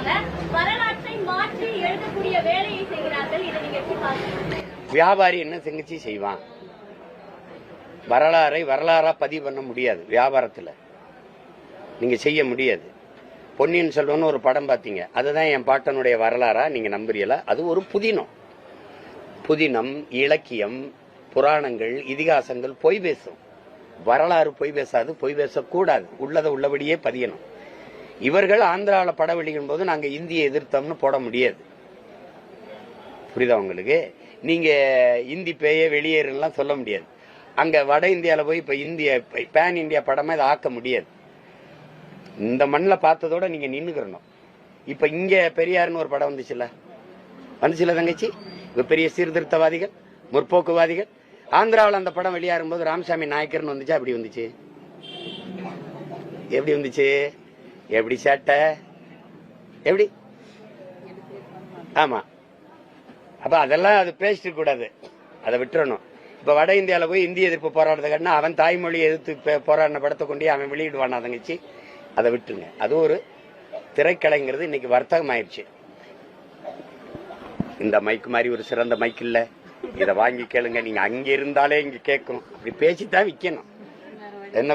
சொல்றாங்க. வரலாற்றை மாற்றி எழுதக்கூடிய வேலையை செய்கிறார்கள். இதை நீங்க எப்படி பாக்குறீங்க? வியாபாரி என்ன செஞ்சு செய்வான்? வரலாறா பதிவு பண்ண முடியாது. வியாபாரத்துல நீங்க செய்ய முடியாது. பொன்னியின் செல்வன் ஒரு படம் பார்த்தீங்க, அதுதான் என் பாட்டனுடைய வரலாறா நீங்க நம்புறீங்களா? அது ஒரு புதினம், இலக்கியம், புராணங்கள், இதிகாசங்கள் பொய் பேசும். வரலாறு பொய் பேசாது, பொய் பேசக்கூடாது. உள்ளதை உள்ளபடியே பதியணும். இவர்கள் ஆந்திராவில் படம் வெளியிடும் போது நாங்க இந்தியை எதிர்த்தோம்னு போட முடியாது. புரியுதா உங்களுக்கு? நீங்க இந்தி பேய வெளியேறுலாம் சொல்ல முடியாது. அங்க வட இந்தியாவில் போய் இப்ப பேன் இந்தியா படமா இதை ஆக்க முடியாது. இந்த மண்ணில் பார்த்ததோட நீங்க நின்னுக்கிறணும். இப்ப இங்க பெரியாருன்னு ஒரு படம் வந்துச்சுல தங்கச்சி. இப்ப பெரிய சீர்திருத்தவாதிகள், முற்போக்குவாதிகள். ஆந்திராவில் அந்த படம் வெளியாகும் போது ராமசாமி நாயக்கர்னு வந்துச்சா? அப்படி வந்துச்சு. எப்படி வந்துச்சு? எப்படி சேட்டை? எப்படி? ஆமா. அப்ப அதெல்லாம் அது பேசிட்டு கூடாது, அதை விட்டுறணும். இப்ப வட இந்தியாவில போய் இந்திய எதிர்ப்பு போராட்டத்தை அவன் தாய்மொழியை எதிர்த்து போராடின படத்தை கொண்டு அவன் வெளியிடுவானா தங்கச்சி? அதை விட்டுருங்க. அது ஒரு திரைக்கலைங்கிறது இன்னைக்கு வர்த்தகம் ஆயிடுச்சு. இந்த மைக் மாதிரி ஒரு சிறந்த மைக் இல்ல, இதை வாங்கி கேளுங்க. நீங்க அங்க இருந்தாலே இங்க கேட்கணும். அப்படி பேசித்தான் விற்கணும். என்ன